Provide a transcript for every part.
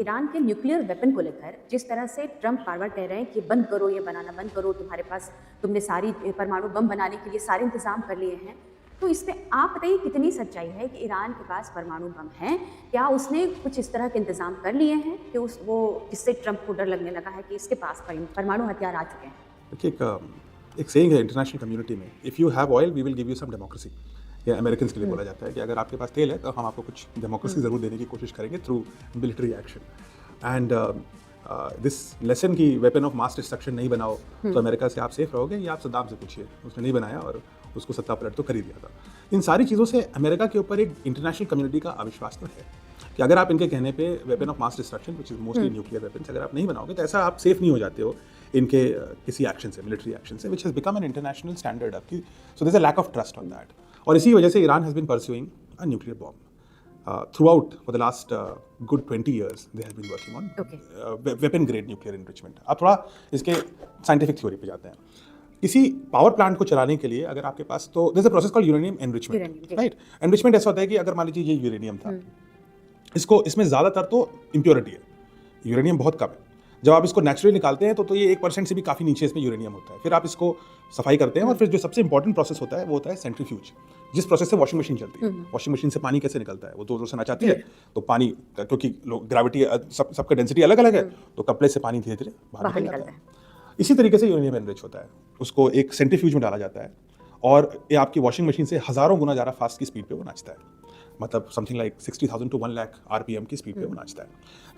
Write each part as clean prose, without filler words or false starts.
Iran के nuclear weapon को लेकर जिस तरह से ट्रंप बार बार कह रहे हैं कि बंद करो, ये बनाना बंद करो, तुम्हारे पास तुमने सारी परमाणु बम बनाने के लिए सारे इंतजाम कर लिए हैं, तो इसमें आप बताइए कितनी सच्चाई है कि ईरान के पास परमाणु बम हैं? क्या उसने कुछ इस तरह के इंतजाम कर लिए हैं कि वो जिससे ट्रंप को डर लगने लगा है कि इसके पास परमाणु हथियार आ चुके हैं? देखिए, एक सेइंग है इंटरनेशनल कम्युनिटी में, if you have oil we will give you some democracy. या अमेरिकन के लिए बोला जाता है कि अगर आपके पास तेल है तो हम आपको कुछ डेमोक्रेसी ज़रूर देने की कोशिश करेंगे through military action. And this lesson की वेपन ऑफ मास डिस्ट्रक्शन नहीं बनाओ तो अमेरिका से आप सेफ रहोगे, या आप सद्दाम से पूछिए, उसने नहीं बनाया और उसको सत्ता पलट तो कर ही दिया था। इन सारी चीज़ों से अमेरिका के ऊपर एक इंटरनेशनल कम्युनिटी का अविश्वास तो है कि अगर आप इनके कहने पे weapon of mass destruction which is mostly nuclear weapons अगर आप नहीं बनाओगे तो ऐसा आप सेफ नहीं हो जाते हो इनके किसी एक्शन से, मिलिट्री एक्शन से, which has become an international standard आपकी। So there is a lack of trust on that, और इसी वजह से Iran has been pursuing a nuclear bomb throughout for the last good 20 years they have been working on weapon grade nuclear enrichment। अब थोड़ा इसके scientific theory पे जाते हैं। किसी पावर प्लांट को चलाने के लिए अगर आपके पास, तो there's a process called uranium enrichment, right? Enrichment ऐसा होता है कि अगर मान लीजिए ये यूरेनियम था, इसमें ज़्यादातर तो इम्प्योरिटी है, यूरेनियम बहुत कम है। जब आप इसको नेचुरली निकालते हैं तो ये 1% से भी काफ़ी नीचे इसमें यूरेनियम होता है। फिर आप इसको सफाई करते हैं और फिर जो सबसे इंपॉर्टेंट प्रोसेस होता है वो होता है सेंट्रीफ्यूज, जिस प्रोसेस से वॉशिंग मशीन चलती है। वॉशिंग मशीन से पानी कैसे निकलता है? वो दो से नचाती है तो पानी, क्योंकि ग्रेविटी सबका डेंसिटी अलग अलग है तो कपड़े से पानी धीरे धीरे बाहर निकल जाता है। इसी तरीके से यूरेनियम एनरिच होता है, उसको एक सेंट्रीफ्यूज में डाला जाता है और ये आपकी वॉशिंग मशीन से हज़ारों गुना ज़्यादा फास्ट की स्पीड पे वो नाचता है, मतलब something like 60,000 to 1 lakh RPM की स्पीड पे वो नाचता है।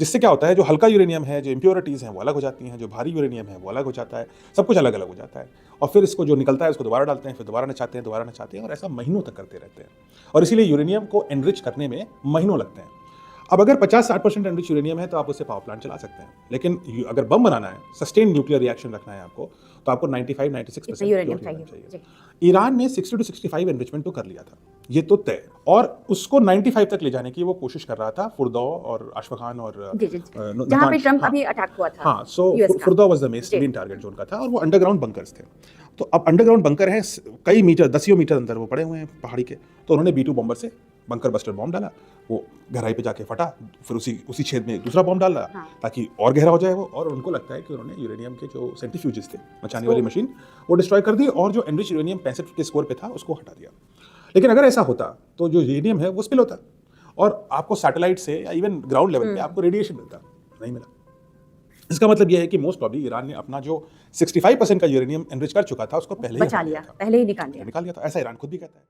जिससे क्या होता है, जो हल्का यूरेनियम है, जो इम्प्योरिटीज़ हैं वो अलग हो जाती हैं, जो भारी यूरेनियम है वो अलग हो जाता है, सब कुछ अलग अलग हो जाता है। और फिर इसको जो निकलता है उसको दोबारा डालते हैं, फिर दोबारा नचाते हैं और ऐसा महीनों तक करते रहते हैं। और इसीलिए यूरेनियम को एनरिच करने में महीनों लगते हैं। अब अगर 50-60% एनरिच यूरेनियम है तो आप उससे पावर प्लांट चला सकते हैं, लेकिन अगर बम बनाना है, सस्टेन न्यूक्लियर रिएक्शन रखना है आपको, तो आपको 95-96% यूरेनियम चाहिए। ईरान ने 60 to 65 एनरिचमेंट तो कर लिया था, ये तो तय, और उसको 95 तक ले जाने की वो कोशिश कर रहा था फुरदौ और अशफाकान और जहां पे ट्रंप अभी अटैक हुआ था। हाँ, सो फुरदौ वाज द मेन टारगेट जो उनका था, और वो अंडरग्राउंड बंकर्स थे। तो अब अंडरग्राउंड बंकर हैं कई मीटर, दसियों मीटर अंदर वो पड़े हुए हैं पहाड़ी के, तो उन्होंने B2 बॉम्बर से बंकर बस्टर बॉम्ब डाला, वो गहराई पे जाके फटा, फिर उसी छेद में दूसरा बॉम्ब डाला ताकि और गहरा हो जाए वो, और उनको लगता है कि उन्होंने यूरेनियम के जो सेंट्रीफ्यूजेस थे, मचाने वाली मशीन, वो डिस्ट्रॉय कर दी और जो एनरिच यूरेनियम 65 के स्कोर पे था उसको हटा दिया। लेकिन अगर ऐसा होता तो जो यूरेनियम है वो स्पिल होता और आपको सैटेलाइट से या इवन ग्राउंड लेवल पे आपको रेडिएशन मिलता, नहीं मिला। इसका मतलब यह है कि मोस्ट प्रॉब्ली ईरान ने अपना जो 65% का यूरेनियम एनरिच कर चुका था उसको पहले ही बचा लिया, पहले ही निकाल लिया था, ऐसा ईरान खुद भी कहता है।